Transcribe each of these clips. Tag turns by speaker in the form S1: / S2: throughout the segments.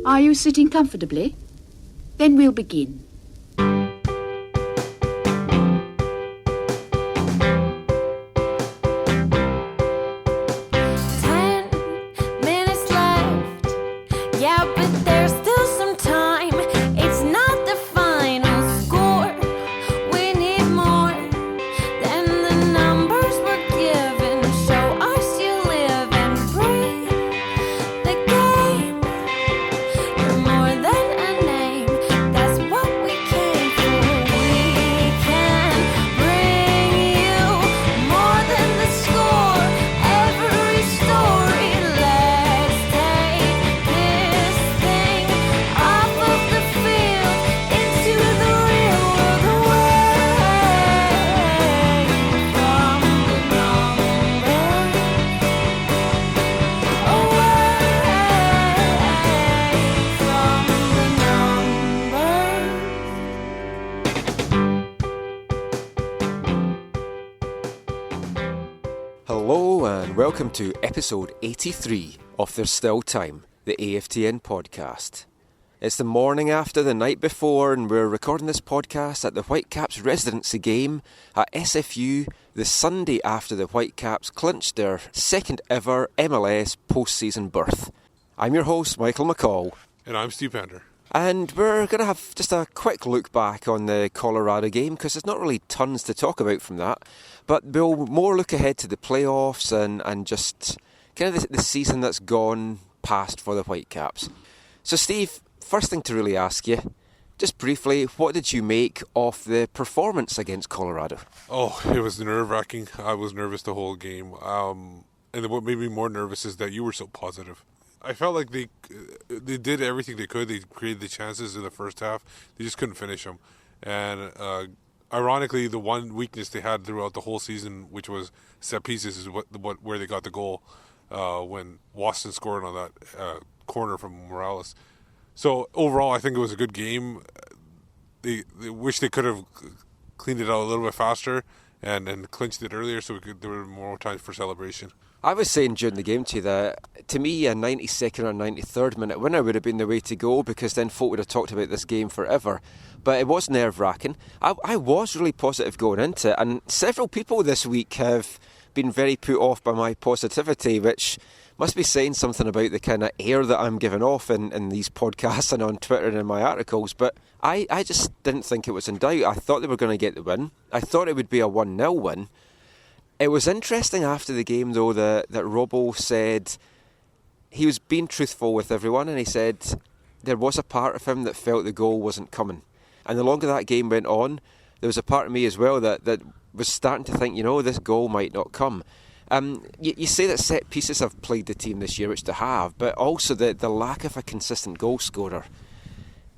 S1: Are you sitting comfortably? Then we'll begin.
S2: Welcome to episode 83 of There's Still Time, the AFTN podcast. It's the morning after the night before, and we're recording this podcast at the Whitecaps residency game at SFU the Sunday after the Whitecaps clinched their second ever MLS post-season berth. I'm your host, Michael McCall.
S3: And I'm Steve Pender.
S2: And we're going to have just a quick look back on the Colorado game, because there's not really tons to talk about from that. But we'll more look ahead to the playoffs and just kind of the season that's gone past for the Whitecaps. So Steve, first thing to really ask you, just briefly, what did you make of the performance against Colorado?
S3: Oh, it was nerve-wracking. I was nervous the whole game. And what made me more nervous is that you were so positive. I felt like they did everything they could. They created the chances in the first half. They just couldn't finish them. And ironically, the one weakness they had throughout the whole season, which was set pieces, is where they got the goal when Waston scored on that corner from Morales. So overall, I think it was a good game. They wish they could have cleaned it out a little bit faster and clinched it earlier, so there were more time for celebration.
S2: I was saying during the game to you that, to me, a 92nd or 93rd minute winner would have been the way to go, because then folk would have talked about this game forever. But it was nerve-wracking. I was really positive going into it, and several people this week have been very put off by my positivity, which must be saying something about the kind of air that I'm giving off in these podcasts and on Twitter and in my articles. But I just didn't think it was in doubt. I thought they were going to get the win. I thought it would be a 1-0 win. It was interesting after the game, though, that Robbo said he was being truthful with everyone, and he said there was a part of him that felt the goal wasn't coming. And the longer that game went on, there was a part of me as well that was starting to think, this goal might not come. You say that set pieces have plagued the team this year, which they have, but also the lack of a consistent goal scorer.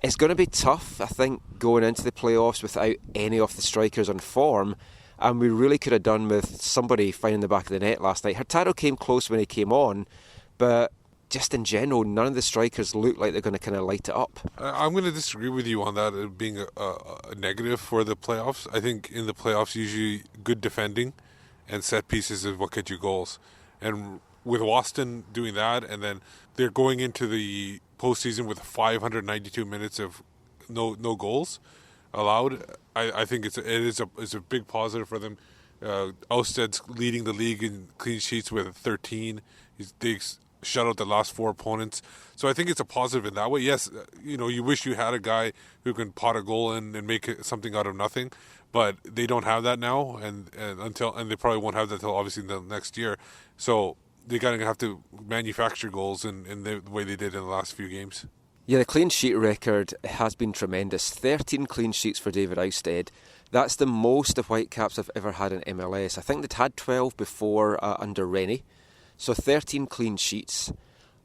S2: It's going to be tough, I think, going into the playoffs without any of the strikers on form. And we really could have done with somebody finding the back of the net last night. Hurtado came close when he came on, but just in general, none of the strikers look like they're going to kind of light it up.
S3: I'm going to disagree with you on that being a negative for the playoffs. I think in the playoffs, usually good defending and set pieces is what get you goals. And with Waston doing that, and then they're going into the postseason with 592 minutes of no goals allowed. I think it is a big positive for them. Ousted's leading the league in clean sheets with 13. They shut out the last 4 opponents. So I think it's a positive in that way. Yes, you wish you had a guy who can pot a goal in and make something out of nothing, but they don't have that now, and they probably won't have that until obviously the next year. So they're going to have to manufacture goals in the way they did in the last few games.
S2: Yeah, the clean sheet record has been tremendous. 13 clean sheets for David Ousted. That's the most the Whitecaps have ever had in MLS. I think they'd had 12 before under Rennie. So 13 clean sheets.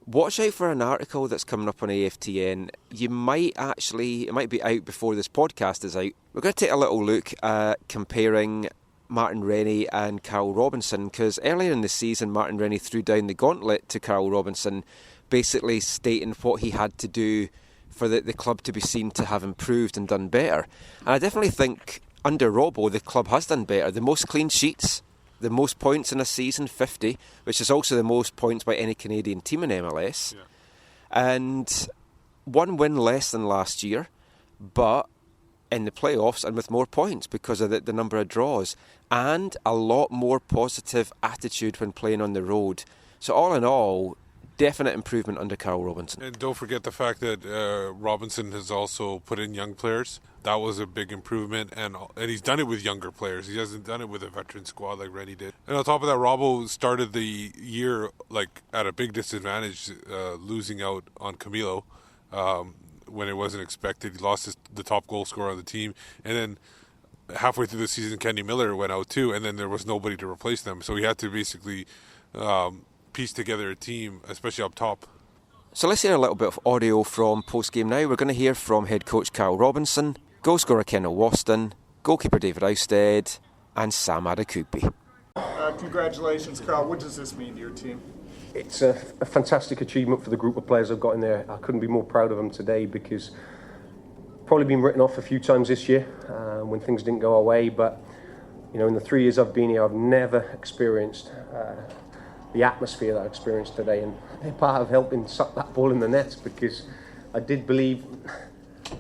S2: Watch out for an article that's coming up on AFTN. It might be out before this podcast is out. We're going to take a little look at comparing Martin Rennie and Carl Robinson, because earlier in the season, Martin Rennie threw down the gauntlet to Carl Robinson, basically stating what he had to do for the club to be seen to have improved and done better. And I definitely think under Robbo, the club has done better. The most clean sheets, the most points in a season, 50, which is also the most points by any Canadian team in MLS. Yeah. And one win less than last year, but in the playoffs and with more points because of the number of draws, and a lot more positive attitude when playing on the road. So all in all, definite improvement under Carl Robinson.
S3: And don't forget the fact that Robinson has also put in young players. That was a big improvement, and he's done it with younger players. He hasn't done it with a veteran squad like Rennie did. And on top of that, Robbo started the year at a big disadvantage, losing out on Camilo when it wasn't expected. He lost the top goal scorer on the team, and then halfway through the season, Kenny Miller went out too, and then there was nobody to replace them. So he had to basically piece together a team, especially up top.
S2: So let's hear a little bit of audio from post-game now. We're going to hear from head coach Carl Robinson, goal scorer Kendall Waston, goalkeeper David Ousted, and Sam Adekugbe.
S4: Congratulations, Carl. What does this mean to your team?
S5: It's a fantastic achievement for the group of players I've got in there. I couldn't be more proud of them today because probably been written off a few times this year when things didn't go our way. But in the 3 years I've been here, I've never experienced the atmosphere that I experienced today, and they're part of helping suck that ball in the net, because I did believe,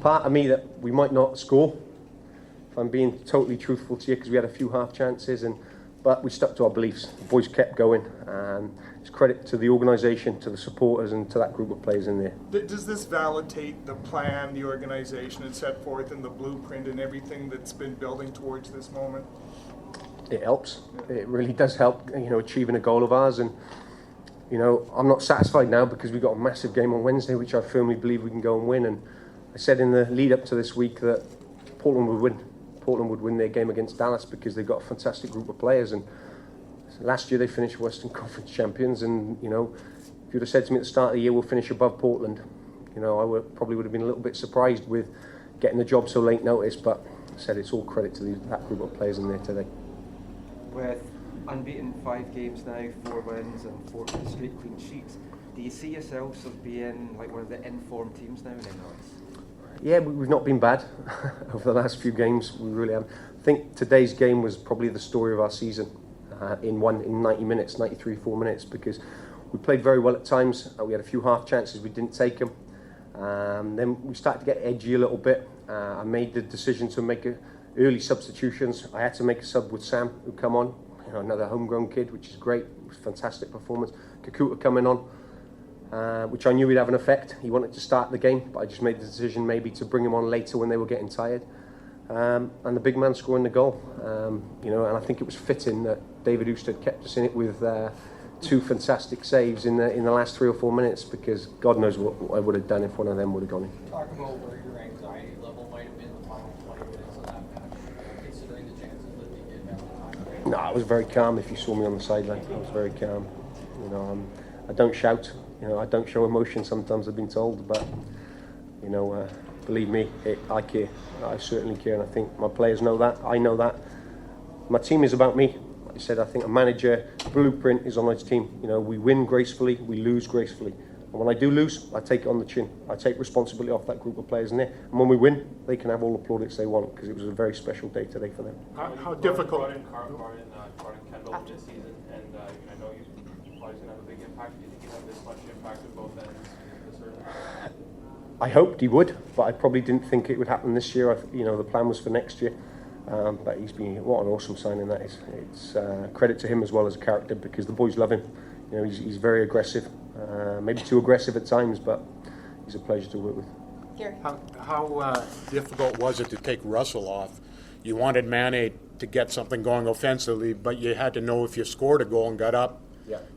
S5: part of me, that we might not score, if I'm being totally truthful to you, because we had a few half chances, but we stuck to our beliefs. The boys kept going, and it's credit to the organisation, to the supporters, and to that group of players in there.
S4: Does this validate the plan the organisation had set forth in the blueprint and everything that's been building towards this moment?
S5: It helps. It really does help, achieving a goal of ours. And, I'm not satisfied now because we've got a massive game on Wednesday, which I firmly believe we can go and win. And I said in the lead up to this week that Portland would win. Portland would win their game against Dallas because they've got a fantastic group of players. And last year they finished Western Conference champions. And, if you'd have said to me at the start of the year we'll finish above Portland, I probably would have been a little bit surprised with getting the job so late notice. But I said it's all credit to that group of players in there today.
S6: With unbeaten 5 games now, 4 wins and 4 straight clean sheets, do you see yourselves as being like one of the informed teams now in MLS?
S5: Yeah, we've not been bad over the last few games. We really haven't. I think today's game was probably the story of our season in 90 minutes, 93 minutes, because we played very well at times. We had a few half chances, we didn't take them. Then we started to get edgy a little bit. I made the decision to make early substitutions. I had to make a sub with Sam, who come on, another homegrown kid, which is great. It was a fantastic performance. Kakuta coming on, which I knew would have an effect. He wanted to start the game, but I just made the decision maybe to bring him on later when they were getting tired. And the big man scoring the goal. And I think it was fitting that David Ousted kept us in it with 2 fantastic saves in the last 3 or 4 minutes, because God knows what I would have done if one of them would have gone in.
S7: Talk about where your anxiety level might have been the final 20 minutes of that match, considering the chances that they did have the time.
S5: No, I was very calm. If you saw me on the sideline, I was very calm. I don't shout. I don't show emotion sometimes, I've been told, but believe me, I care. I certainly care, and I think my players know that. I know that. My team is about me. Like I said, I think a manager blueprint is on his team. We win gracefully, we lose gracefully. And when I do lose, I take it on the chin. I take responsibility off that group of players in there. And when we win, they can have all the plaudits they want, because it was a very special day today for them.
S4: How difficult?
S7: Brought in Kendall this season, and I know he's probably going to have a big impact. Do you think he'd have this much impact at both ends this early?
S5: I hoped he would, but I probably didn't think it would happen this year. The plan was for next year. But he's been, what an awesome signing that is. It's credit to him as well as a character, because the boys love him. He's very aggressive, maybe too aggressive at times, but he's a pleasure to work with.
S8: How difficult was it to take Russell off? You wanted Mane to get something going offensively, but you had to know if you scored a goal and got up,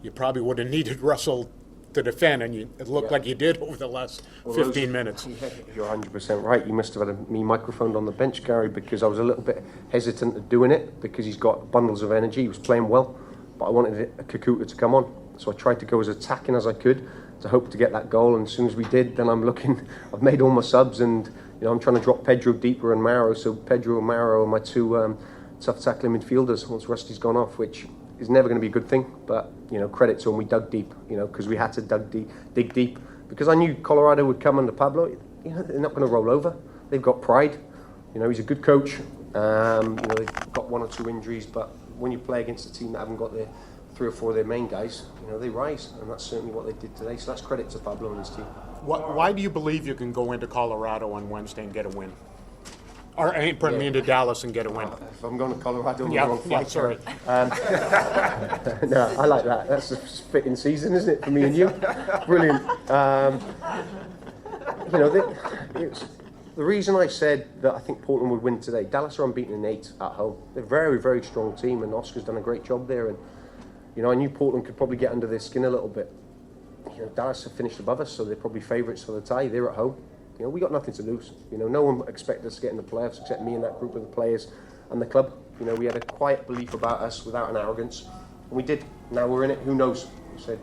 S8: you probably would have needed Russell to defend, and it looked like you did over the last 15 minutes.
S5: You're 100% right. You must have had me microphoned on the bench, Gary, because I was a little bit hesitant at doing it, because he's got bundles of energy. He was playing well, but I wanted Kakuta to come on. So I tried to go as attacking as I could to hope to get that goal, and as soon as we did, then I've made all my subs, and I'm trying to drop Pedro deeper and Mauro, so Pedro and Mauro are my 2 tough tackling midfielders once Rusty's gone off, which is never going to be a good thing, but credit to them, we dug deep, because we had to dig deep, because I knew Colorado would come under Pablo. They're not going to roll over. They've got pride. He's a good coach. They've got 1 or 2 injuries, but when you play against a team that haven't got their 3 or 4 of their main guys, they rise, and that's certainly what they did today. So that's credit to Pablo and his team.
S8: Why do you believe you can go into Colorado on Wednesday and get a win? Or pardon me, into Dallas and get a win?
S5: If I'm going to Colorado, I'm
S8: yeah,
S5: going to flight.
S8: sorry.
S5: No, I like that. That's a fitting season, isn't it, for me and you? Brilliant. The reason I said that I think Portland would win today, Dallas are unbeaten in 8 at home. They're a very, very strong team, and Oscar's done a great job there. And I knew Portland could probably get under their skin a little bit. Dallas have finished above us, so they're probably favourites for the tie. They're at home. We got nothing to lose. No one expected us to get in the playoffs except me and that group of the players and the club. We had a quiet belief about us without an arrogance, and we did. Now we're in it. Who knows? We said,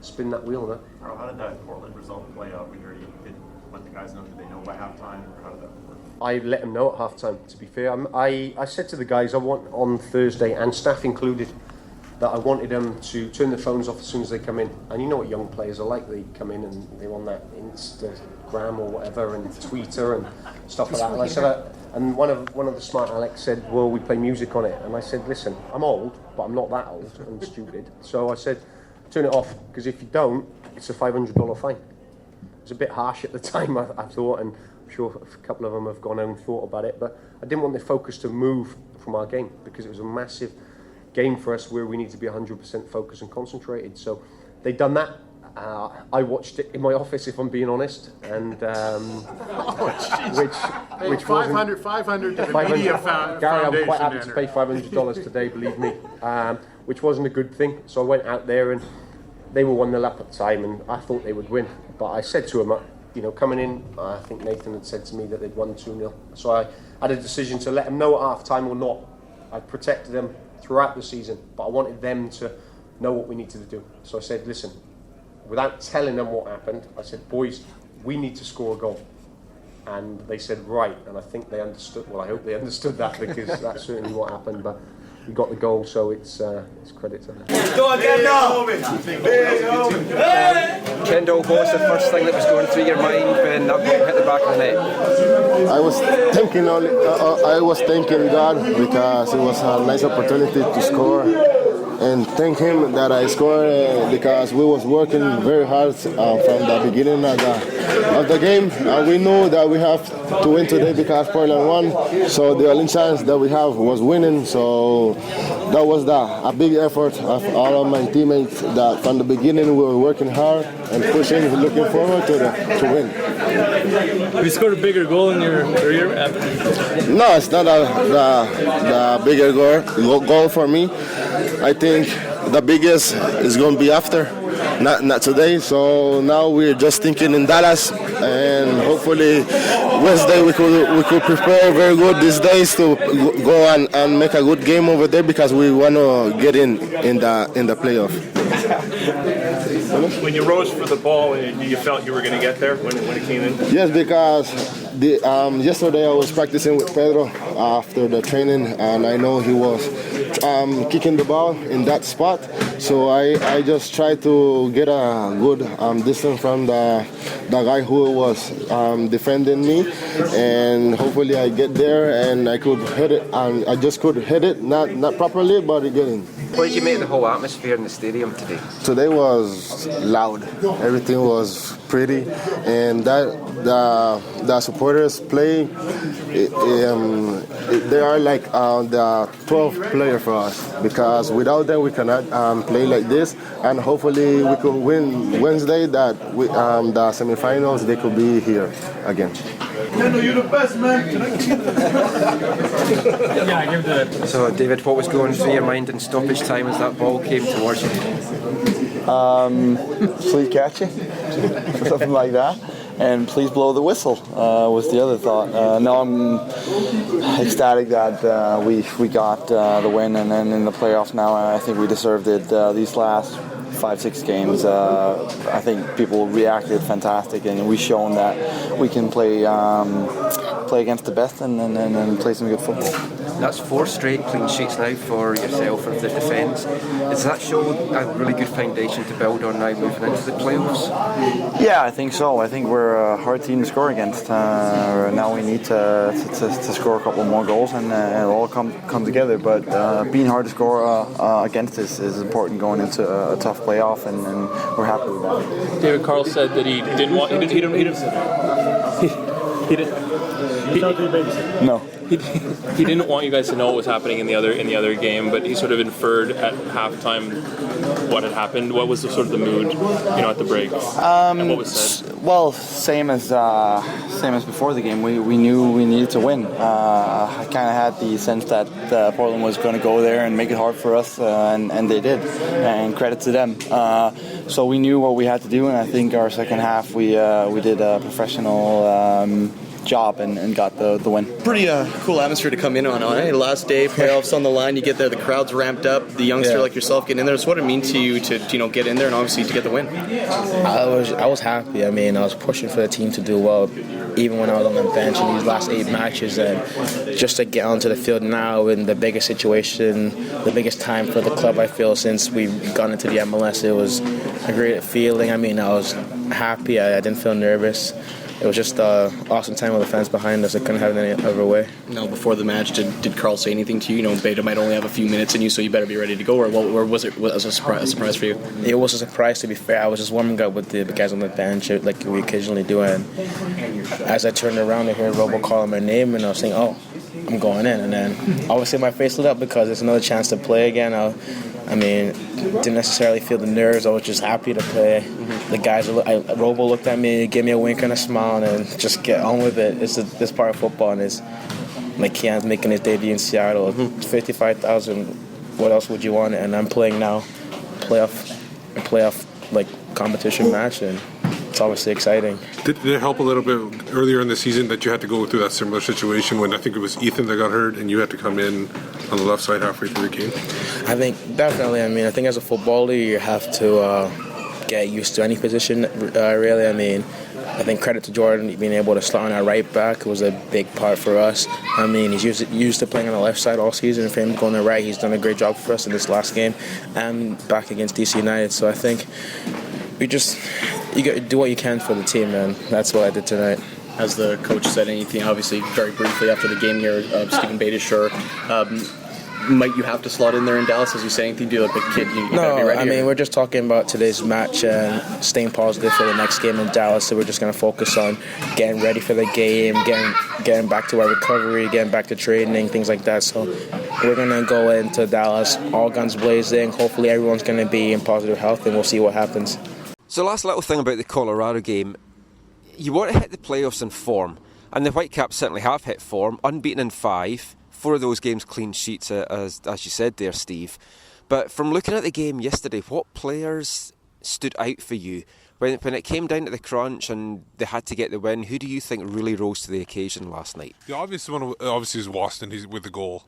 S5: spin that wheel, no?
S9: How did that Portland result play out? We heard you did let the guys know. Did they know by halftime, or how did that work?
S5: I let them know at halftime. To be fair, I said to the guys, I want on Thursday, and staff included, that I wanted them to turn their phones off as soon as they come in. And you know what young players are like. They come in and they're on that Instagram or whatever and Twitter and stuff like that. And I said, and one of the smart Alex said, well, we play music on it. And I said, listen, I'm old, but I'm not that old and stupid. So I said, turn it off, because if you don't, it's a $500 fine. It was a bit harsh at the time, I thought, and I'm sure a couple of them have gone home and thought about it. But I didn't want the focus to move from our game, because it was a massive game for us where we need to be 100% focused and concentrated. So they'd done that. I watched it in my office, if I'm being honest, and which
S8: 500 to the media foundation.
S5: Gary, I'm quite happy to pay $500 today, believe me, which wasn't a good thing. So I went out there and they were 1-0 up at the time, and I thought they would win. But I said to them, coming in, I think Nathan had said to me that they'd won 2-0. So I had a decision to let them know at half time or not. I protected them throughout the season, but I wanted them to know what we needed to do. So I said, listen, without telling them what happened, I said, boys, we need to score a goal. And they said, right, and I think they understood, well, I hope they understood that, because that's certainly what happened, but we got the goal, so it's credit to them.
S10: Go on, Kendall!
S2: Kendall, what was the first thing that was going through your mind when that ball hit the back of the net?
S11: I was thanking God, because it was a nice opportunity to score, and thank him that I scored, because we was working very hard from the beginning of the game, and we knew that we have to win today because Portland won. So the only chance that we have was winning. So that was a big effort of all of my teammates. That from the beginning we were working hard and pushing, looking forward to win.
S10: Have you scored a bigger goal in your career?
S11: No, it's not the bigger goal for me. I think the biggest is going to be after, not today. So now we're just thinking in Dallas, and hopefully Wednesday we could prepare very good these days to go and make a good game over there, because we want to get in the playoff.
S10: When you rose for the ball, you felt you were going to get there when it came in?
S11: Yes, because yesterday I was practicing with Pedro after the training, and I know he was kicking the ball in that spot. So I just tried to get a good distance from the guy who was defending me, and hopefully I get there and I could hit it, and I just could hit it, not properly, but getting.
S2: What did you make of the whole atmosphere in the stadium today?
S11: Today was loud. Everything was pretty, and the supporters play. They are like the 12th player for us, because without them we cannot play like this. And hopefully we could win Wednesday. That the semifinals they could be here again.
S10: Kendall, you're the best, man. Yeah, I give it.
S2: So, David, what was going through your mind in stoppage time as that ball came towards you?
S12: Please catch it, something like that, and please blow the whistle was the other thought. No, I'm ecstatic that we got the win, and then in the playoffs now, I think we deserved it. These last 5-6 games, I think people reacted fantastic, and we've shown that we can play against the best and play some good football.
S6: That's 4 straight clean sheets now for yourself of the defence. Does that show a really good foundation to build on now moving into the playoffs?
S12: Yeah, I think so. I think we're a hard team to score against. Now we need to score a couple more goals and it'll all come together. But being hard to score against is important going into a tough playoff, and we're happy with that.
S7: David Carl said that he didn't want. He didn't want you guys to know what was happening in the other game, but he sort of inferred at halftime what had happened. What was sort of the mood, at the break? And what was said?
S12: Well, same as before the game. We knew we needed to win. I kind of had the sense that Portland was going to go there and make it hard for us, and they did. And credit to them. So we knew what we had to do, and I think our second half we did a professional job and got the win.
S13: Pretty cool atmosphere to come in on. Last day, playoffs on the line. You get there, the crowd's ramped up. The youngster like yourself getting in there. So what did it mean to you to get in there and obviously to get the win?
S14: I was happy. I mean, I was pushing for the team to do well, even when I was on the bench in these last 8 matches, and just to get onto the field now in the biggest situation, the biggest time for the club, I feel, since we've gone into the MLS. It was a great feeling. I mean, I was happy. I didn't feel nervous. It was just an awesome time with the fans behind us. I couldn't have it any other way.
S13: Now, before the match, did Carl say anything to you? Beta might only have a few minutes in you, so you better be ready to go. Or was it a surprise for you?
S14: It was a surprise, to be fair. I was just warming up with the guys on the bench, like we occasionally do. And as I turned around, I heard Robo calling my name, and I was saying, "Oh, I'm going in." And then obviously my face lit up because it's another chance to play again. Didn't necessarily feel the nerves. I was just happy to play. The guys, Robo looked at me, gave me a wink and a smile, and just get on with it. It's this part of football, and it's like Kean's making his debut in Seattle. 55,000. What else would you want? And I'm playing now, playoff like competition match, and it's obviously exciting.
S3: Did it help a little bit earlier in the season that you had to go through that similar situation when I think it was Ethan that got hurt and you had to come in on the left side halfway through the game?
S14: I think definitely. I think as a footballer, you have to get used to any position, really. I think credit to Jordan being able to slot on our right back was a big part for us. He's used to playing on the left side all season. For him going to the right, he's done a great job for us in this last game and back against DC United. So I think you got to do what you can for the team, and that's what I did tonight.
S13: Has the coach said anything, obviously, very briefly after the game here, Stephen Bate is sure. Might you have to slot in there in Dallas? As you say anything to like the kid? You better be ready.
S14: We're just talking about today's match and staying positive for the next game in Dallas. So we're just going to focus on getting ready for the game, getting back to our recovery, getting back to training, things like that. So we're going to go into Dallas all guns blazing. Hopefully everyone's going to be in positive health, and we'll see what happens.
S2: So last little thing about the Colorado game, you want to hit the playoffs in form, and the Whitecaps certainly have hit form, unbeaten in 5, 4 of those games clean sheets, as you said there, Steve. But from looking at the game yesterday, what players stood out for you? When it came down to the crunch and they had to get the win, who do you think really rose to the occasion last night?
S3: The obvious one obviously is Waston. He's with the goal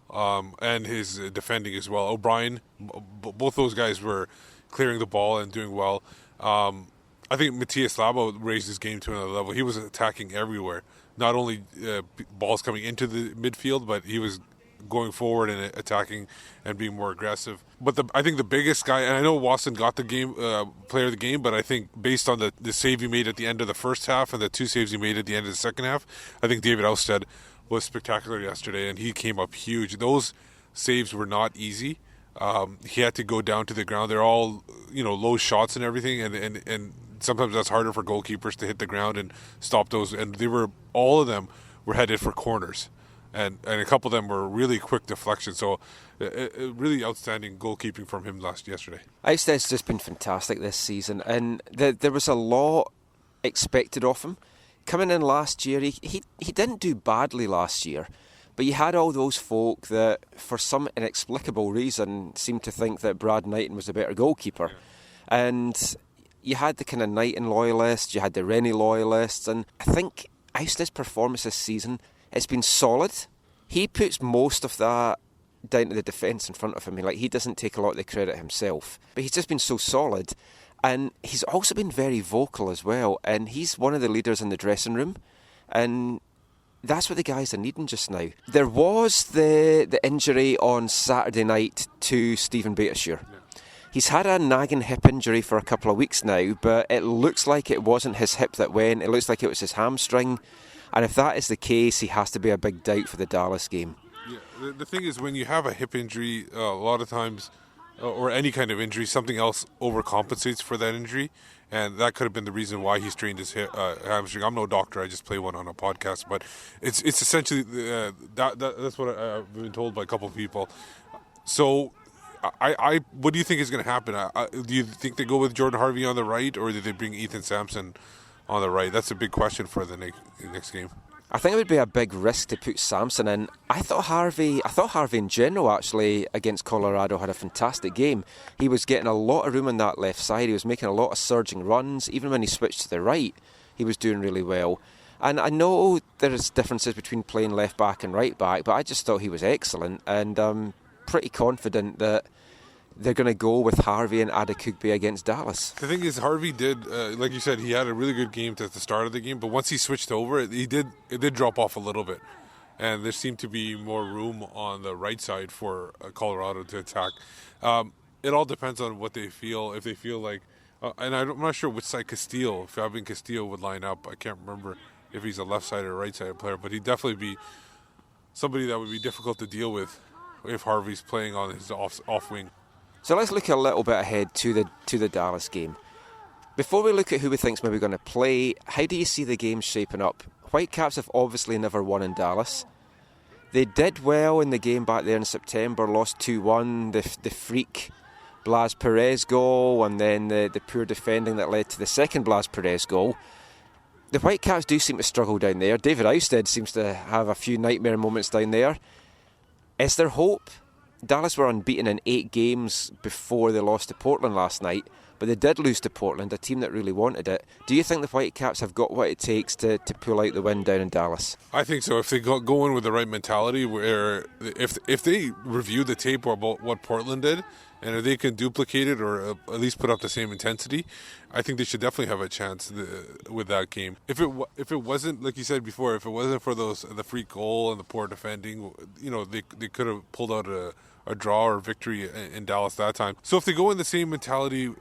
S3: and his defending as well. O'Brien, both those guys were clearing the ball and doing well. I think Matthias Labo raised his game to another level. He was attacking everywhere. Not only balls coming into the midfield, but he was going forward and attacking and being more aggressive. But I think the biggest guy, and I know Waston got the game player of the game, but I think based on the save he made at the end of the first half and the 2 saves he made at the end of the second half, I think David Ousted was spectacular yesterday, and he came up huge. Those saves were not easy. He had to go down to the ground. They're all low shots and everything, and sometimes that's harder for goalkeepers to hit the ground and stop those. And all of them were headed for corners, and a couple of them were really quick deflections. So really outstanding goalkeeping from him yesterday.
S2: Ousted's just been fantastic this season, and there was a lot expected of him. Coming in last year, he didn't do badly last year, but you had all those folk that, for some inexplicable reason, seemed to think that Brad Knighton was a better goalkeeper. Yeah. And you had the kind of Knighton loyalists, you had the Rennie loyalists, and I think Ousted's performance this season has been solid. He puts most of that down to the defence in front of him. He doesn't take a lot of the credit himself, but he's just been so solid. And he's also been very vocal as well, and he's one of the leaders in the dressing room. And That's what the guys are needing just now. There was the injury on Saturday night to Stephen Bateshear. He's had a nagging hip injury for a couple of weeks now, but it looks like it wasn't his hip that went. It looks like it was his hamstring. And if that is the case, he has to be a big doubt for the Dallas game.
S3: Yeah, the thing is, when you have a hip injury, a lot of times, or any kind of injury, something else overcompensates for that injury. And that could have been the reason why he strained his hamstring. I'm no doctor. I just play one on a podcast. But it's essentially, that's what I've been told by a couple of people. So what do you think is going to happen? Do you think they go with Jordan Harvey on the right, or do they bring Ethan Sampson on the right? That's a big question for the next game.
S2: I think it would be a big risk to put Sampson in. I thought Harvey in general, actually, against Colorado had a fantastic game. He was getting a lot of room on that left side. He was making a lot of surging runs. Even when he switched to the right, he was doing really well. And I know there's differences between playing left back and right back, but I just thought he was excellent. And I'm pretty confident that they're going to go with Harvey and Adekugbe against Dallas.
S3: The thing is, Harvey did, like you said, he had a really good game at the start of the game, but once he switched over, it did drop off a little bit. And there seemed to be more room on the right side for Colorado to attack. It all depends on what they feel. If they feel like, and I'm not sure which side Castillo, if Fabian Castillo would line up. I can't remember if he's a left side or right side player, but he'd definitely be somebody that would be difficult to deal with if Harvey's playing on his off wing.
S2: So let's look a little bit ahead to the Dallas game. Before we look at who we think's maybe going to play, how do you see the game shaping up? Whitecaps have obviously never won in Dallas. They did well in the game back there in September, lost 2-1, the freak Blas Perez goal, and then the poor defending that led to the second Blas Perez goal. The Whitecaps do seem to struggle down there. David Ousted seems to have a few nightmare moments down there. Is there hope? Dallas were unbeaten in 8 games before they lost to Portland last night, but they did lose to Portland, a team that really wanted it. Do you think the Whitecaps have got what it takes to pull out the win down in Dallas?
S3: I think so. If they go in with the right mentality, where if they review the tape about what Portland did, and if they can duplicate it or at least put up the same intensity, I think they should definitely have a chance with that game. If it wasn't, like you said before, if it wasn't for the free goal and the poor defending, they could have pulled out a draw or victory in Dallas that time. So if they go in the same mentality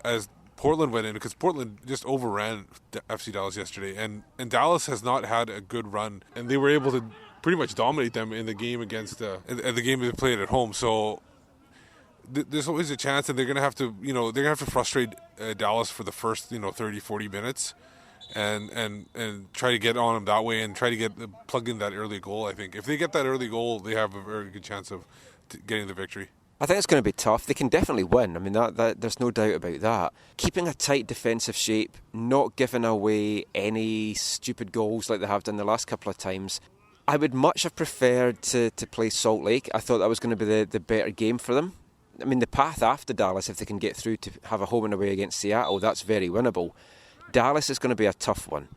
S3: as Portland went in, because Portland just overran FC Dallas yesterday, and Dallas has not had a good run, and they were able to pretty much dominate them in the game against the game they played at home. So there's always a chance that they're going to have to frustrate Dallas for the first 30-40 minutes and try to get on them that way and try to plug in that early goal. I think if they get that early goal, they have a very good chance of getting the victory.
S2: I think it's going to be tough. They can definitely win. I mean, that there's no doubt about that. Keeping a tight defensive shape, not giving away any stupid goals like they have done the last couple of times. I would much have preferred to play Salt Lake. I thought that was going to be the better game for them. I mean, the path after Dallas, if they can get through to have a home and away against Seattle, that's very winnable. Dallas is going to be a tough one.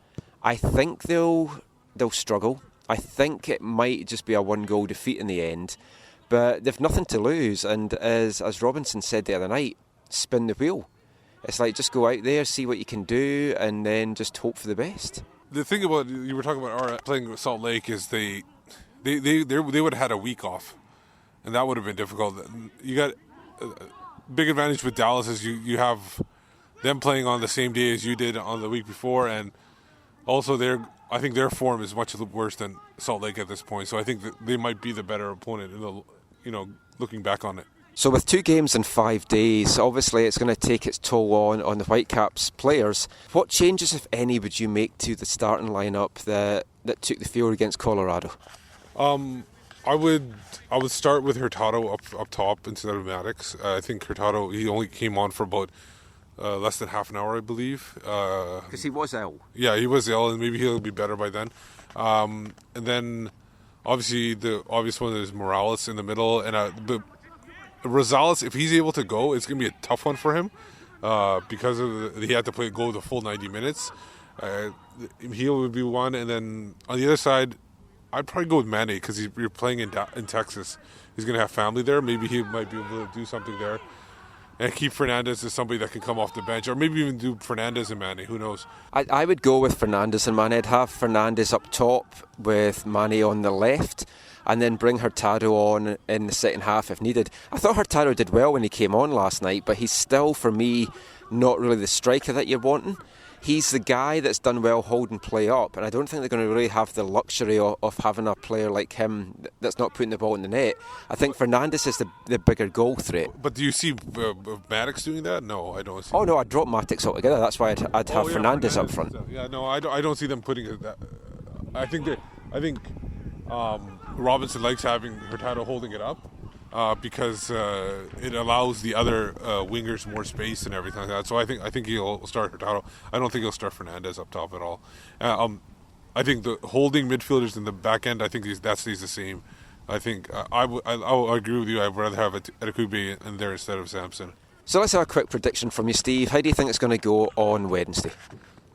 S2: I think they'll struggle. I think it might just be a 1-goal defeat in the end. But they've nothing to lose, and as Robinson said the other night, spin the wheel. It's like, just go out there, see what you can do, and then just hope for the best.
S3: The thing about, you were talking about playing with Salt Lake, is they would have had a week off, and that would have been difficult. You got a big advantage with Dallas is you have them playing on the same day as you did on the week before, and also I think their form is much worse than Salt Lake at this point. So I think that they might be the better opponent looking back on it.
S2: So with 2 games in 5 days, obviously it's going to take its toll on the Whitecaps players. What changes, if any, would you make to the starting lineup that took the field against Colorado?
S3: I would start with Hurtado up top instead of Maddox. I think Hurtado, he only came on for about less than half an hour, I believe.
S2: Because he was ill.
S3: Yeah, he was ill, and maybe he'll be better by then. And then, obviously, the obvious one is Morales in the middle. And Rosales, if he's able to go, it's going to be a tough one for him because he had to go the full 90 minutes. He would be one. And then, on the other side, I'd probably go with Mane because you're playing in Texas. He's going to have family there. Maybe he might be able to do something there. and keep Fernandez as somebody that can come off the bench, or maybe even do Fernandez and Mane. Who knows?
S2: I would go with Fernandez and Mane. I'd have Fernandez up top with Mane on the left, and then bring Hurtado on in the second half if needed. I thought Hurtado did well when he came on last night, but he's still, for me, not really the striker that you're wanting. He's the guy that's done well holding play up, and I don't think they're going to really have the luxury of having a player like him that's not putting the ball in the net. I think Fernandez is the bigger goal threat.
S3: But do you see Maddox doing that? No, I don't see.
S2: Oh no, I'd drop Matix altogether. That's why I'd have Fernandez up front.
S3: Yeah, no, I don't see them putting it. I think Robinson likes having Hurtado holding it up. Because it allows the other wingers more space and everything like that. So I think he'll start Hurtado. I don't think he'll start Fernandez up top at all. I think the holding midfielders in the back end, I think that stays the same. I think I'll agree with you. I'd rather have Adekugbe in there instead of Samson.
S2: So let's have a quick prediction from you, Steve. How do you think it's going to go on Wednesday?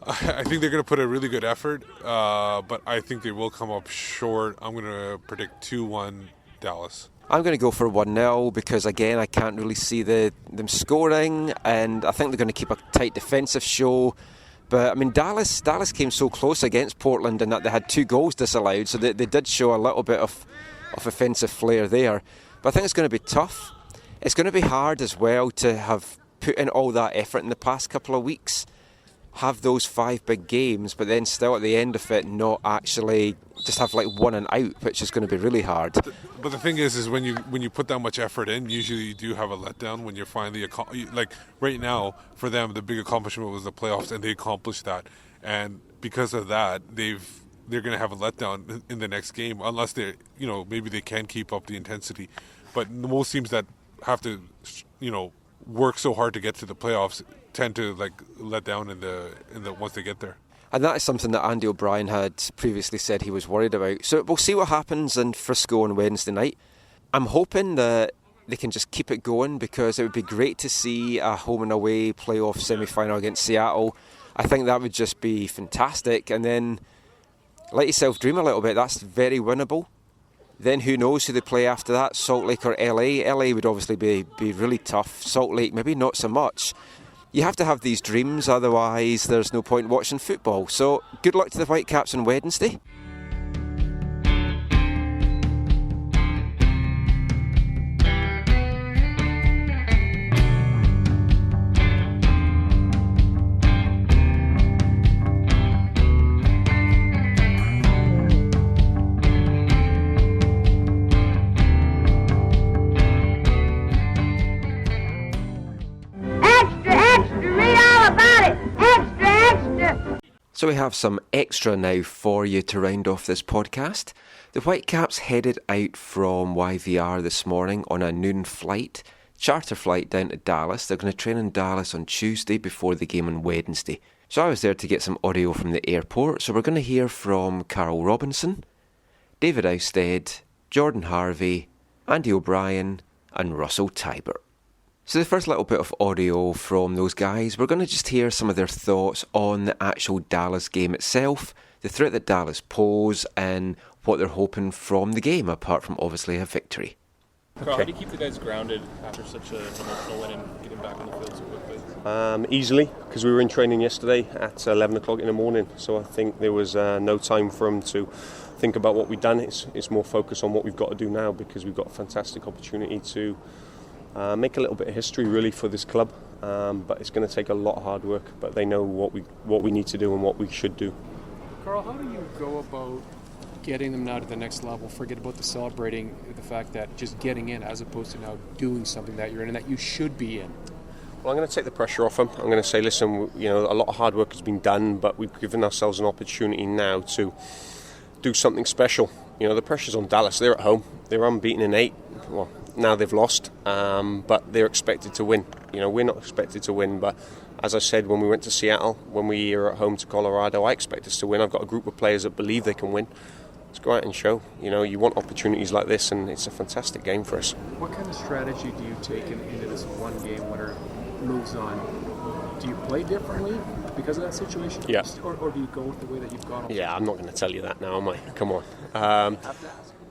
S3: I think they're going to put a really good effort, but I think they will come up short. I'm going to predict 2-1 Dallas.
S2: I'm going to go for 1-0 because, again, I can't really see them scoring, and I think they're going to keep a tight defensive show. But, I mean, Dallas came so close against Portland in that they had 2 goals disallowed, so they did show a little bit of offensive flair there. But I think it's going to be tough. It's going to be hard as well to have put in all that effort in the past couple of weeks, have those 5 big games, but then still at the end of it not actually just have like one and out, which is going to be really hard.
S3: But the thing is when you put that much effort in, usually you do have a letdown when you're finally like right now for them the big accomplishment was the playoffs, and they accomplished that, and because of that they're going to have a letdown in the next game unless they maybe they can keep up the intensity. But most teams that have to work so hard to get to the playoffs tend to let down in the once they get there.
S2: And that is something that Andy O'Brien had previously said he was worried about. So we'll see what happens in Frisco on Wednesday night. I'm hoping that they can just keep it going, because it would be great to see a home and away playoff semi-final against Seattle. I think that would just be fantastic. And then let yourself dream a little bit. That's very winnable. Then who knows who they play after that, Salt Lake or LA. LA would obviously be really tough. Salt Lake maybe not so much. You have to have these dreams, otherwise there's no point watching football. So good luck to the Whitecaps on Wednesday. So we have some extra now for you to round off this podcast. The Whitecaps headed out from YVR this morning on a noon flight, charter flight down to Dallas. They're going to train in Dallas on Tuesday before the game on Wednesday. So I was there to get some audio from the airport. So we're going to hear from Carl Robinson, David Ousted, Jordan Harvey, Andy O'Brien and Russell Teibert. So the first little bit of audio from those guys, we're going to just hear some of their thoughts on the actual Dallas game itself, the threat that Dallas pose, and what they're hoping from the game, apart from obviously a victory.
S7: Carl, how do you keep the guys grounded after such an emotional win and getting back on the field so quickly?
S5: Easily, because we were in training yesterday at 11 o'clock in the morning, so I think there was no time for them to think about what we've done. It's more focus on what we've got to do now, because we've got a fantastic opportunity to make a little bit of history really for this club, but it's going to take a lot of hard work, but they know what we need to do and what we should do.
S15: Carl, how do you go about getting them now to the next level? Forget about the celebrating the fact that just getting in as opposed to now doing something that you're in and that you should be in.
S5: Well, I'm going to take the pressure off them. I'm going to say, listen, a lot of hard work has been done, but we've given ourselves an opportunity now to do something special. The pressure's on Dallas. They're at home. They're unbeaten in 8. Well, now they've lost, but they're expected to win. We're not expected to win, but as I said, when we went to Seattle, when we were at home to Colorado, I expect us to win. I've got a group of players that believe they can win. Let's go out and show. You want opportunities like this, and it's a fantastic game for us.
S15: What kind of strategy do you take into this one game when it moves on? Do you play differently because of that situation?
S5: Yeah.
S15: Or do you go with the way that you've gone?
S5: Yeah, I'm not going to tell you that now, am I? Come on.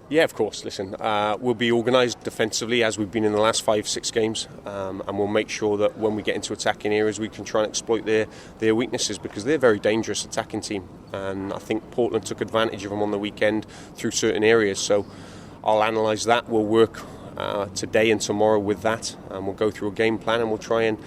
S5: Yeah, of course. Listen, we'll be organised defensively as we've been in the last 5-6 games, and we'll make sure that when we get into attacking areas we can try and exploit their weaknesses, because they're a very dangerous attacking team, and I think Portland took advantage of them on the weekend through certain areas. So I'll analyse that. We'll work today and tomorrow with that, and we'll go through a game plan and we'll try and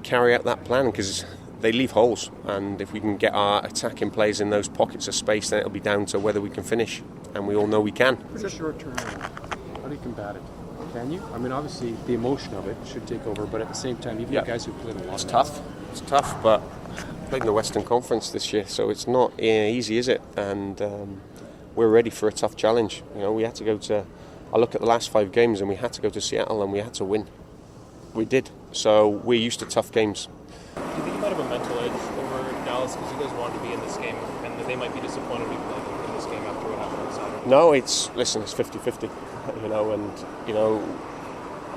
S5: carry out that plan, because they leave holes, and if we can get our attacking players in those pockets of space, then it'll be down to whether we can finish, and we all know we can.
S15: Pretty short term. How do you combat it? Can you? I mean, obviously the emotion of it should take over, but at the same time, you've got guys who played a lot.
S5: It's tough. It's tough, but I played in the Western Conference this year, so it's not easy, is it? And we're ready for a tough challenge. You know, we had to go to. I look at the last 5 games, and we had to go to Seattle, and we had to win. We did. So we're used to tough games.
S7: Do you think you might have a mental edge over Dallas because you guys wanted to be in this game, and that they might be disappointed to be playing in this game after what happened on Saturday?
S5: No, it's 50-50, you know, and, you know,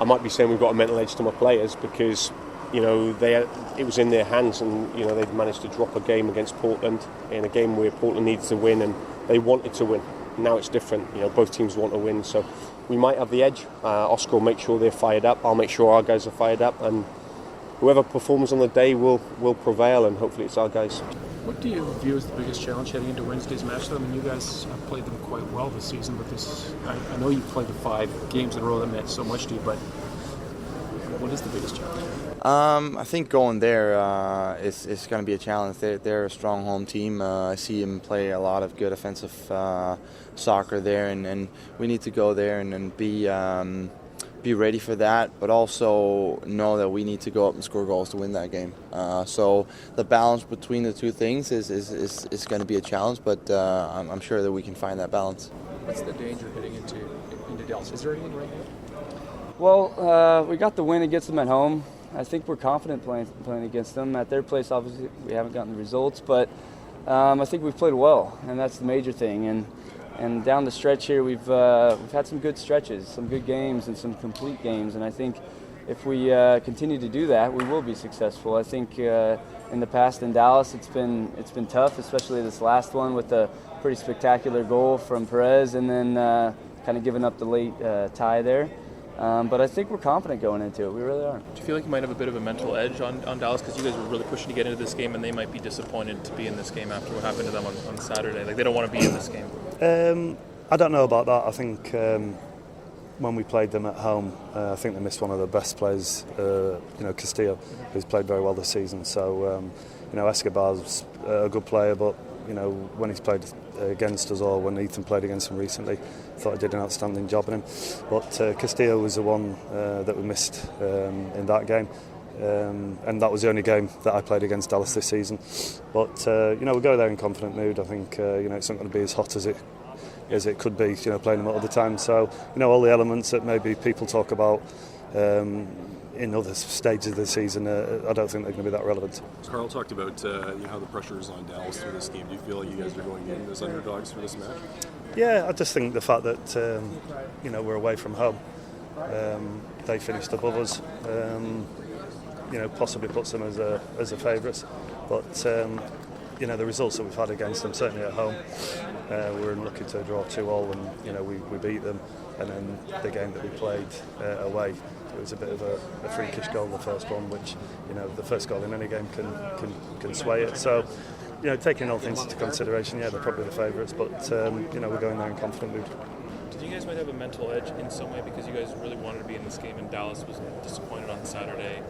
S5: I might be saying we've got a mental edge to my players because, you know, it was in their hands, and, you know, they'd managed to drop a game against Portland in a game where Portland needed to win, and they wanted to win. Now it's different, you know, both teams want to win, so we might have the edge. Oscar will make sure they're fired up, I'll make sure our guys are fired up, and whoever performs on the day will prevail, and hopefully it's our guys.
S15: What do you view as the biggest challenge heading into Wednesday's match? I mean, you guys have played them quite well this season, but I know you've played the 5 games in a row that meant so much to you, but what is the biggest challenge?
S12: I think going there is going to be a challenge. They're a strong home team. I see them play a lot of good offensive soccer there, and we need to go there and be ready for that, but also know that we need to go up and score goals to win that game. So the balance between the two things is going to be a challenge, but I'm sure that we can find that balance.
S15: What's the danger heading into Dallas? Is there anything right now?
S16: Well, we got the win against them at home. I think we're confident playing against them. At their place, obviously, we haven't gotten the results, but I think we've played well, and that's the major thing. And down the stretch here, we've had some good stretches, some good games, and some complete games. And I think if we continue to do that, we will be successful. I think in the past in Dallas, it's been tough, especially this last one with a pretty spectacular goal from Perez, and then kind of giving up the late tie there. But I think we're confident going into it. We really are.
S7: Do you feel like you might have a bit of a mental edge on Dallas because you guys were really pushing to get into this game, and they might be disappointed to be in this game after what happened to them on Saturday? Like, they don't want to be in this game.
S17: I don't know about that. I think when we played them at home, I think they missed one of the best players, Castillo, who's played very well this season. So, Escobar's a good player, but, when he's played against us, or when Ethan played against him recently, I thought he did an outstanding job on him. But Castillo was the one that we missed in that game. And that was the only game that I played against Dallas this season. But we'll go there in confident mood. I think it's not going to be as hot as it could be, playing them at other times. So all the elements that maybe people talk about in other stages of the season, I don't think they're going to be that relevant.
S18: Carl talked about how the pressure is on Dallas through this game. Do you feel like you guys are going in as underdogs for this match?
S17: Yeah, I just think the fact that we're away from home, they finished above us. Possibly puts them as a favourites, but the results that we've had against them, certainly at home, we're unlucky to draw 2-2, and we beat them, and then the game that we played away, it was a bit of a freakish goal, the first one, which the first goal in any game can sway it. So taking all things into consideration, they're probably the favourites, but we're going there in confident mood.
S7: Do you think you guys might have a mental edge in some way because you guys really wanted to be in this game and Dallas was disappointed on Saturday?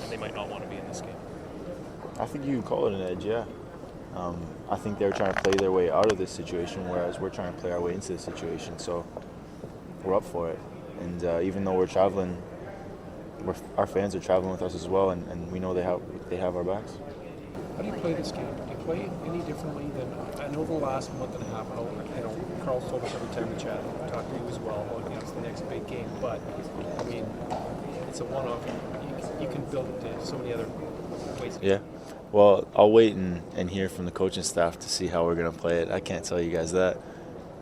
S7: And they might not want to be in this game?
S19: I think you can call it an edge, yeah. I think they're trying to play their way out of this situation, whereas we're trying to play our way into this situation. So we're up for it. And even though we're traveling, our fans are traveling with us as well, and we know they have our backs.
S15: How do you play this game? Do you play any differently than I know the last month and a half? Carl's told us every time we chat, talk to you as well about it's the next big game. But I mean, it's a one-off. You can build it to so many other ways.
S19: Yeah. Well, I'll wait and hear from the coaching staff to see how we're going to play it. I can't tell you guys that.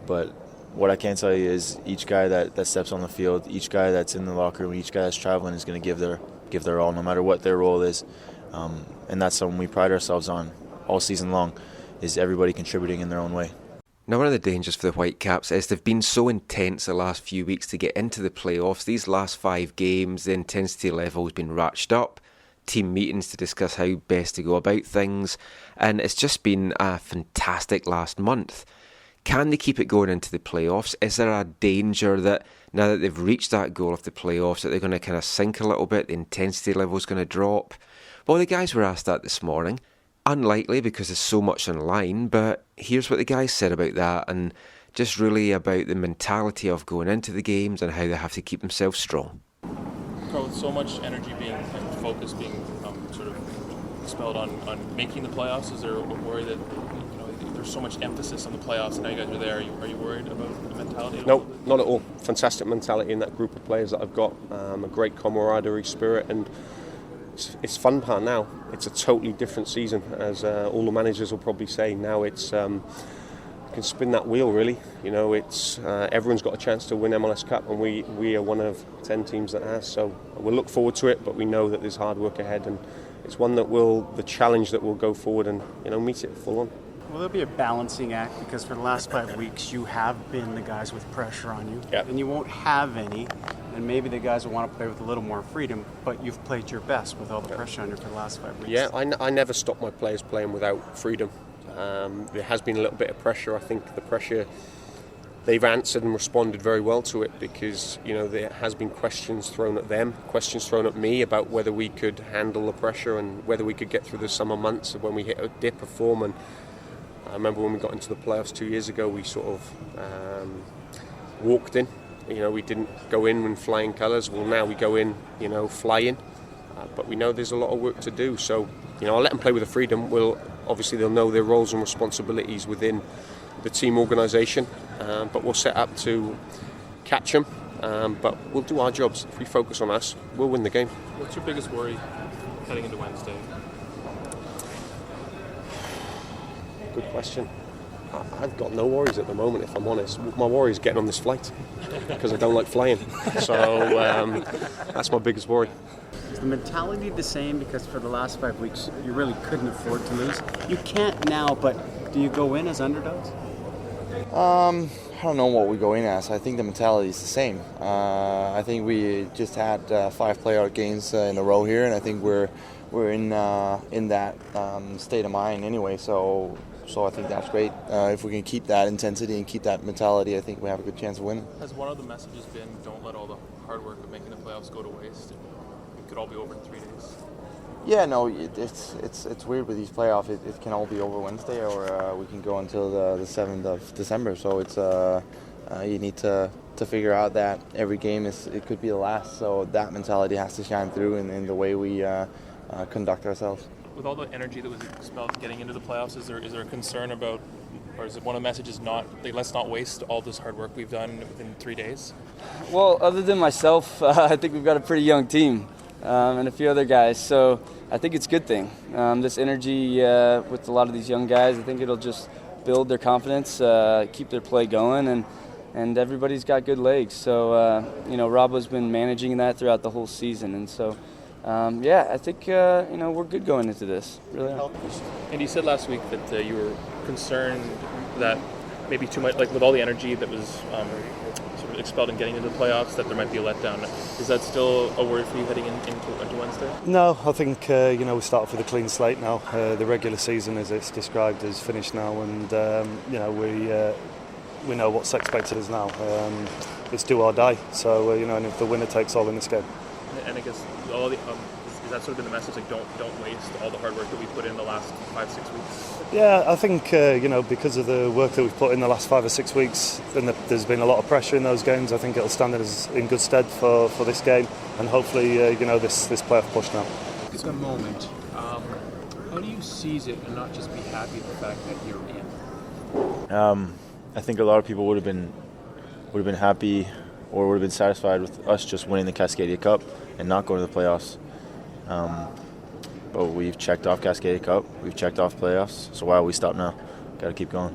S19: But what I can tell you is each guy that steps on the field, each guy that's in the locker room, each guy that's traveling is going to give their all, no matter what their role is. And that's something we pride ourselves on all season long, is everybody contributing in their own way.
S2: Now, one of the dangers for the Whitecaps is they've been so intense the last few weeks to get into the playoffs. These last 5 games, the intensity level has been ratcheted up. Team meetings to discuss how best to go about things. And it's just been a fantastic last month. Can they keep it going into the playoffs? Is there a danger that now that they've reached that goal of the playoffs that they're going to kind of sink a little bit, the intensity level is going to drop? Well, the guys were asked that this morning. Unlikely because there's so much on line, but here's what the guys said about that and just really about the mentality of going into the games and how they have to keep themselves strong.
S7: Carl, with so much energy being and focus being sort of expelled on making the playoffs, is there a worry that there's so much emphasis on the playoffs and now you guys are there? Are you worried about the mentality?
S5: No, not at all. Fantastic mentality in that group of players that I've got. A great camaraderie spirit, and it's fun part now. It's a totally different season, as all the managers will probably say. Now it's you can spin that wheel really. It's everyone's got a chance to win MLS Cup, and we are one of 10 teams that has. So we'll look forward to it, but we know that there's hard work ahead, and it's one that the challenge that will go forward and meet it full on.
S20: Will there be a balancing act? Because for the last 5 weeks, you have been the guys with pressure on you, and you won't have any. And maybe the guys will want to play with a little more freedom, but you've played your best with all the pressure on you for the last 5 weeks.
S5: Yeah, I never stop my players playing without freedom. There has been a little bit of pressure. I think the pressure, they've answered and responded very well to it because, there has been questions thrown at them, questions thrown at me about whether we could handle the pressure and whether we could get through the summer months when we hit a dip of form. And I remember when we got into the playoffs 2 years ago, we sort of walked in. We didn't go in with flying colours. Well, now we go in, flying. But we know there's a lot of work to do. So, I'll let them play with the freedom. Obviously, they'll know their roles and responsibilities within the team organisation. But we'll set up to catch them. But we'll do our jobs. If we focus on us, we'll win the game.
S7: What's your biggest worry heading into Wednesday?
S5: Good question. I've got no worries at the moment, if I'm honest. My worry is getting on this flight because I don't like flying. So that's my biggest worry.
S20: Is the mentality the same? Because for the last 5 weeks, you really couldn't afford to lose. You can't now, but do you go in as underdogs?
S12: I don't know what we go in as. I think the mentality is the same. I think we just had 5 playout games in a row here, and I think we're in that state of mind anyway. So I think that's great. If we can keep that intensity and keep that mentality, I think we have a good chance of winning.
S7: Has one of the messages been don't let all the hard work of making the playoffs go to waste? It could all be over in 3 days.
S12: Yeah, no, it's weird with these playoffs. It can all be over Wednesday, or we can go until the 7th of December. So it's you need to figure out that every game it could be the last. So that mentality has to shine through in the way we conduct ourselves.
S7: With all the energy that was expelled getting into the playoffs, is there a concern about, or is it one of the messages let's not waste all this hard work we've done within 3 days?
S16: Well, other than myself, I think we've got a pretty young team and a few other guys, so I think it's a good thing. This energy with a lot of these young guys, I think it'll just build their confidence, keep their play going, and everybody's got good legs. So, Robbo's been managing that throughout the whole season, and so I think we're good going into this. Really.
S7: And you said last week that you were concerned that maybe too much, like with all the energy that was sort of expelled in getting into the playoffs, that there might be a letdown. Is that still a worry for you heading into Wednesday?
S17: No, I think we start off with a clean slate now. The regular season, as it's described, is finished now, and we know what's expected of us now. It's do or die. So and if the winner takes all in this game.
S7: And I guess all the is that sort of been the message, like don't waste all the hard work that we put in the last 5-6 weeks?
S17: Yeah, I think because of the work that we've put in the last 5 or 6 weeks, and there's been a lot of pressure in those games. I think it'll stand us in good stead for this game, and hopefully this playoff push now.
S15: It's a moment. How do you seize it and not just be happy with the fact that you're in?
S19: I think a lot of people would have been happy or would have been satisfied with us just winning the Cascadia Cup and not going to the playoffs. But we've checked off Cascadia Cup, we've checked off playoffs, so why will we stop now? Got to keep going.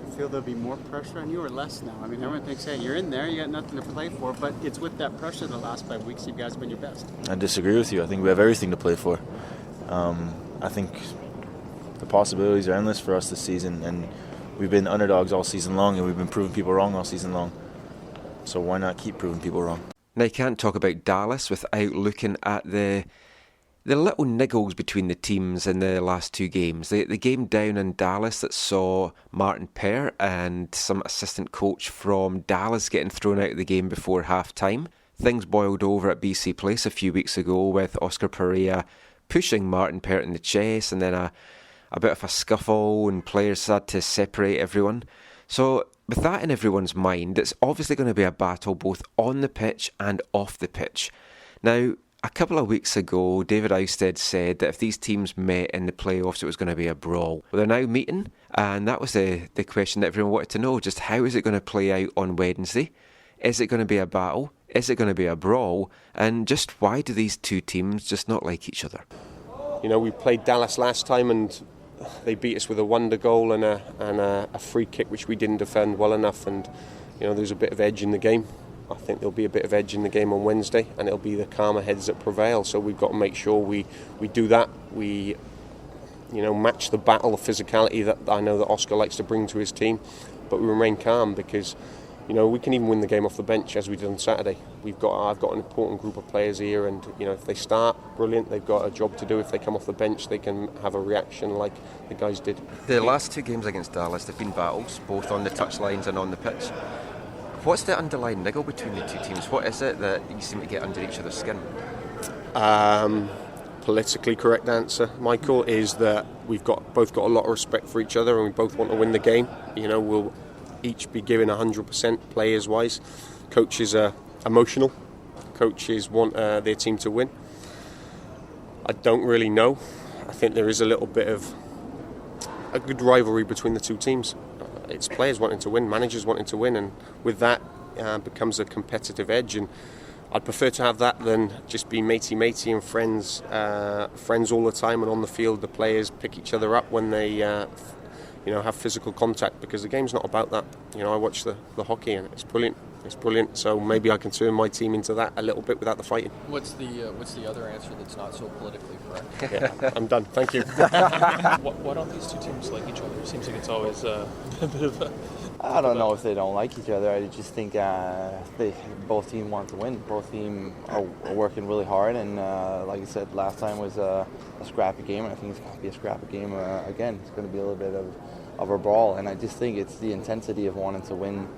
S20: You feel there'll be more pressure on you or less now? I mean, everyone thinks, hey, you're in there, you got nothing to play for, but it's with that pressure the last 5 weeks you guys have been your best.
S19: I disagree with you. I think we have everything to play for. I think the possibilities are endless for us this season, and we've been underdogs all season long, and we've been proving people wrong all season long. So why not keep proving people wrong?
S2: Now, you can't talk about Dallas without looking at the little niggles between the teams in the last two games. The game down in Dallas that saw Martin Pear and some assistant coach from Dallas getting thrown out of the game before half-time. Things boiled over at BC Place a few weeks ago with Oscar Perea pushing Martin Pear in the chest, and then a bit of a scuffle, and players had to separate everyone. So with that in everyone's mind, it's obviously going to be a battle both on the pitch and off the pitch. Now, a couple of weeks ago, David Ousted said that if these teams met in the playoffs, it was going to be a brawl. Well, they're now meeting, and that was the question that everyone wanted to know. Just how is it going to play out on Wednesday? Is it going to be a battle? Is it going to be a brawl? And just why do these two teams just not like each other?
S21: You know, we played Dallas last time and they beat us with a wonder goal and a free kick which we didn't defend well enough, and you know, there's a bit of edge in the game. I think there'll be a bit of edge in the game on Wednesday, and it'll be the calmer heads that prevail. So we've got to make sure we do that. We, you know, match the battle of physicality that I know that Oscar likes to bring to his team, but we remain calm because, you know, we can even win the game off the bench as we did on Saturday. I've got an important group of players here, and you know, if they start, brilliant. They've got a job to do. If they come off the bench, they can have a reaction like the guys did.
S2: The last two games against Dallas, they've been battles, both on the touchlines and on the pitch. What's the underlying niggle between the two teams? What is it that you seem to get under each other's skin?
S21: Politically correct answer, Michael, is that we've both got a lot of respect for each other, and we both want to win the game. You know, we'll each be giving 100% players-wise. Coaches are emotional. Coaches want their team to win. I don't really know. I think there is a little bit of a good rivalry between the two teams. It's players wanting to win, managers wanting to win, and with that becomes a competitive edge. And I'd prefer to have that than just be matey and friends all the time. And on the field, the players pick each other up when they have physical contact, because the game's not about that. You know, I watch the hockey and it's brilliant. It's brilliant. So maybe I can turn my team into that a little bit without the fighting.
S13: What's the other answer that's not so politically correct?
S21: Yeah, I'm done. Thank you.
S7: Why don't these two teams like each other? It seems like it's always a bit of a...
S12: I don't know if they don't like each other. I just think both teams want to win. Both teams are working really hard, and like I said, last time was a scrappy game, and I think it's going to be a scrappy game again. It's going to be a little bit of a brawl, and I just think it's the intensity of wanting to win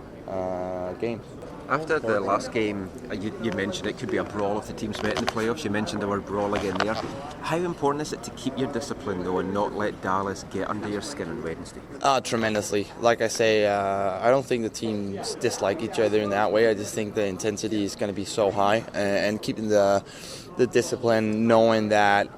S12: games.
S2: After the last game, you mentioned it could be a brawl if the teams met in the playoffs. You mentioned the word brawl again there. How important is it to keep your discipline though and not let Dallas get under your skin on Wednesday?
S12: Tremendously. Like I say, I don't think the teams dislike each other in that way. I just think the intensity is going to be so high, and keeping the discipline, knowing that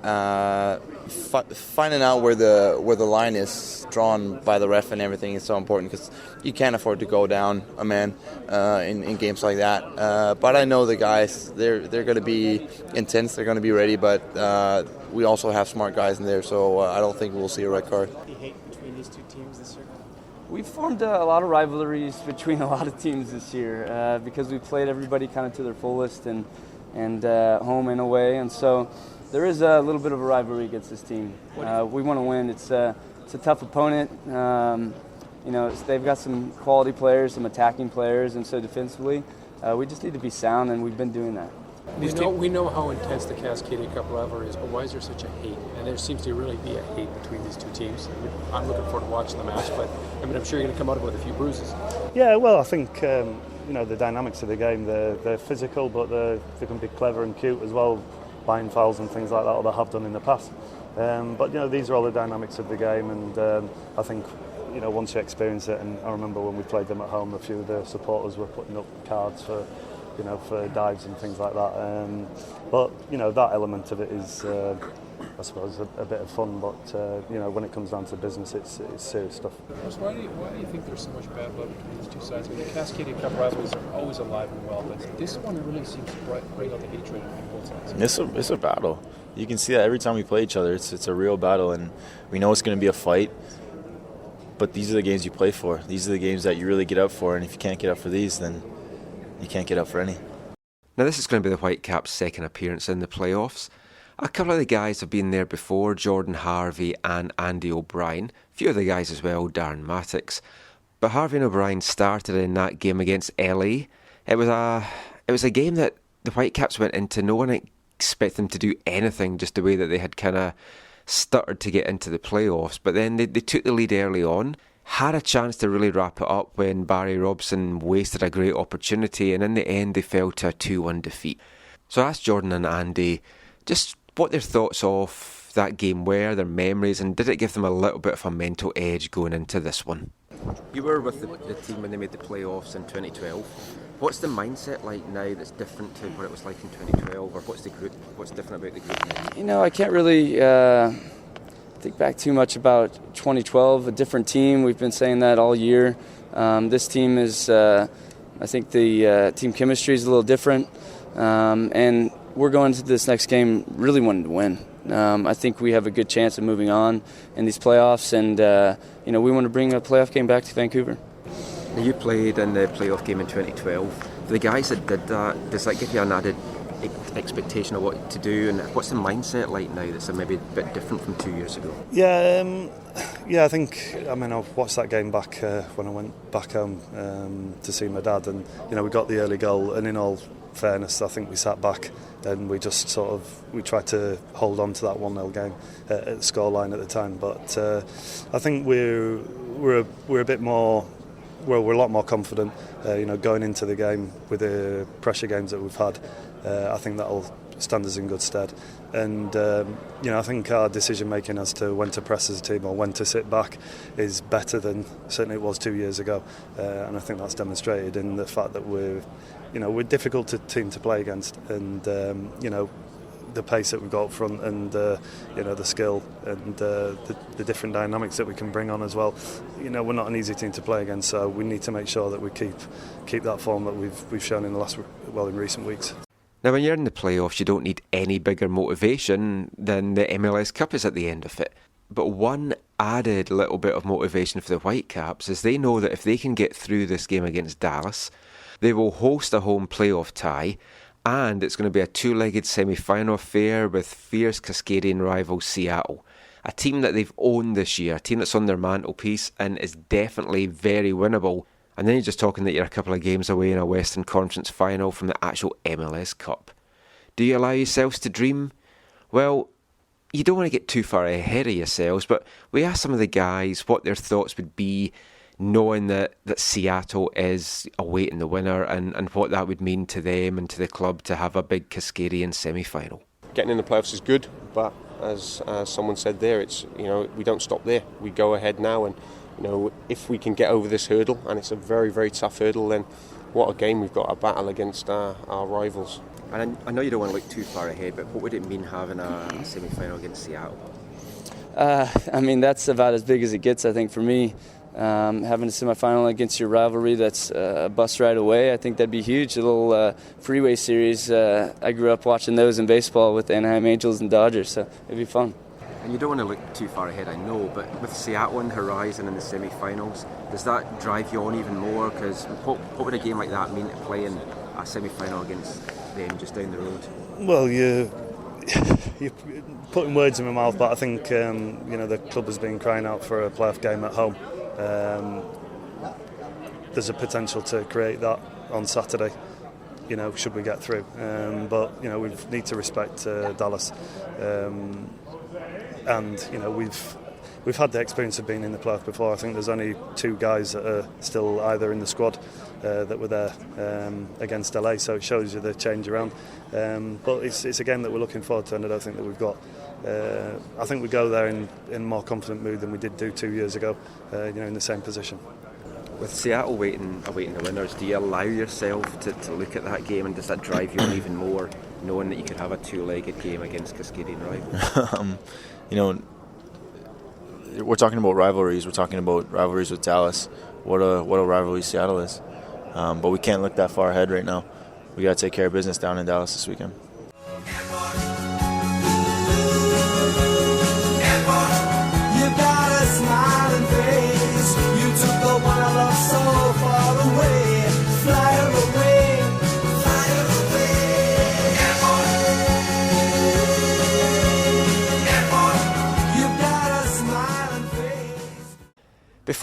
S12: finding out where the line is drawn by the ref and everything is so important, because you can't afford to go down a man in games like that. But I know the guys, they're going to be intense, they're going to be ready, but we also have smart guys in there, so I don't think we'll see a red card.
S15: The hate between these two teams this year?
S16: We've formed a lot of rivalries between a lot of teams this year because we played everybody kind of to their fullest and home and away, and so there is a little bit of a rivalry against this team. We want to win. It's a tough opponent. They've got some quality players, some attacking players, and so defensively, we just need to be sound, and we've been doing that.
S15: We know how intense the Cascadia Cup rivalry is, but why is there such a hate? And there seems to really be a hate between these two teams. I'm looking forward to watching the match, but I'm sure you're going to come out with a few bruises.
S17: Yeah, well, I think the dynamics of the game, they're physical, but they can be clever and cute as well, buying fouls and things like that, or they have done in the past. But these are all the dynamics of the game, and I think once you experience it, and I remember when we played them at home, a few of the supporters were putting up cards for dives and things like that. But that element of it is, I suppose, a bit of fun. But when it comes down to business, it's serious stuff.
S15: Why do you think there's so much bad blood between these two sides? The Cascadia Cup rivalries are always alive and well, but this one really seems to bring out the hatred on both sides.
S19: It's a battle. You can see that every time we play each other. It's a real battle, and we know it's going to be a fight. But these are the games you play for. These are the games that you really get up for, and if you can't get up for these, then you can't get up for any.
S2: Now, this is going to be the Whitecaps' second appearance in the playoffs. A couple of the guys have been there before, Jordan Harvey and Andy O'Brien. A few of the guys as well, Darren Mattocks. But Harvey and O'Brien started in that game against LA. It was a game that the Whitecaps went into. No one expected them to do anything, just the way that they had kind of stuttered to get into the playoffs. But then they took the lead early on, had a chance to really wrap it up when Barry Robson wasted a great opportunity, and in the end they fell to a 2-1 defeat. So I asked Jordan and Andy just what their thoughts of that game were, their memories, and did it give them a little bit of a mental edge going into this one? You were with the team when they made the playoffs in 2012. What's the mindset like now that's different to what it was like in 2012, or what's different about the group?
S16: You know, I can't really think back too much about 2012, a different team. We've been saying that all year. This team is, I think the team chemistry is a little different, and we're going into this next game really wanting to win. I think we have a good chance of moving on in these playoffs, and we want to bring a playoff game back to Vancouver.
S2: Now, you played in the playoff game in 2012. For the guys that did that, does that give you an added expectation of what to do, and what's the mindset like now that's maybe a bit different from 2 years ago?
S17: I think, I watched that game back when I went back home to see my dad, and we got the early goal, and in all fairness, I think we sat back and we just we tried to hold on to that 1-0 game at the scoreline at the time. But I think we're a bit more. Well, we're a lot more confident, going into the game with the pressure games that we've had. I think that'll stand us in good stead. And, I think our decision making as to when to press as a team or when to sit back is better than certainly it was 2 years ago. And I think that's demonstrated in the fact that we're a difficult team to play against. And, the pace that we've got up front, and the skill and the different dynamics that we can bring on as well. We're not an easy team to play against, so we need to make sure that we keep that form that we've shown in recent weeks.
S2: Now, when you're in the playoffs, you don't need any bigger motivation than the MLS Cup is at the end of it. But one added little bit of motivation for the Whitecaps is they know that if they can get through this game against Dallas, they will host a home playoff tie. And it's going to be a two-legged semi-final affair with fierce Cascadian rival Seattle. A team that they've owned this year, a team that's on their mantelpiece and is definitely very winnable. And then you're just talking that you're a couple of games away in a Western Conference final from the actual MLS Cup. Do you allow yourselves to dream? Well, you don't want to get too far ahead of yourselves, but we asked some of the guys what their thoughts would be knowing that Seattle is awaiting the winner and what that would mean to them and to the club to have a big Cascadian semi-final.
S21: Getting in the playoffs is good, but as someone said there, it's we don't stop there. We go ahead now, and if we can get over this hurdle, and it's a very, very tough hurdle, then what a game we've got, a battle against our rivals.
S2: And I know you don't want to look too far ahead, but what would it mean having a semi-final against Seattle?
S16: That's about as big as it gets, I think, for me. Having a semi-final against your rivalry that's a bus ride away, I think that'd be huge. A little freeway series. I grew up watching those in baseball with the Anaheim Angels and Dodgers, so it'd be fun.
S2: And you don't want to look too far ahead, I know, but with Seattle on the horizon in the semi-finals, does that drive you on even more? Because what would a game like that mean to play in a semi-final against them just down the road?
S17: Well, you're putting words in my mouth, but I think the club has been crying out for a playoff game at home. There's a potential to create that on Saturday, should we get through. But we need to respect Dallas, and we've had the experience of being in the playoff before. I think there's only 2 guys that are still either in the squad that were there against LA, so it shows you the change around. But it's a game that we're looking forward to, and I don't think that we've got. I think we go there in a more confident mood than we did do 2 years ago, in the same position.
S2: With Seattle awaiting the winners, do you allow yourself to look at that game, and does that drive you on even more, knowing that you could have a two-legged game against Cascadian rivals?
S19: We're talking about rivalries. We're talking about rivalries with Dallas. What a rivalry Seattle is. But we can't look that far ahead right now. We got to take care of business down in Dallas this weekend.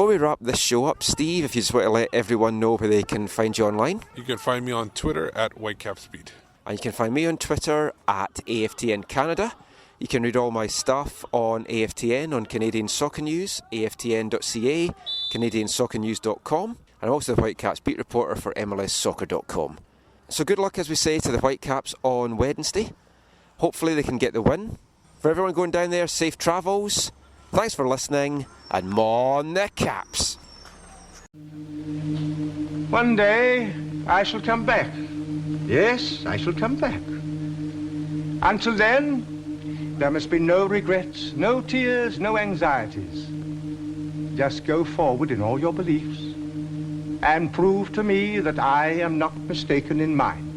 S2: Before we wrap this show up, Steve, if you just want to let everyone know where they can find you online.
S3: You can find me on Twitter at Whitecapsbeat.
S2: And you can find me on Twitter at AFTN Canada. You can read all my stuff on AFTN on Canadian Soccer News, aftn.ca, canadiansoccernews.com, and I'm also the Whitecaps beat reporter for MLSsoccer.com. So good luck, as we say, to the Whitecaps on Wednesday. Hopefully they can get the win. For everyone going down there, safe travels. Thanks for listening, and mon the Caps.
S1: One day I shall come back. Yes, I shall come back. Until then, there must be no regrets, no tears, no anxieties. Just go forward in all your beliefs and prove to me that I am not mistaken in mine.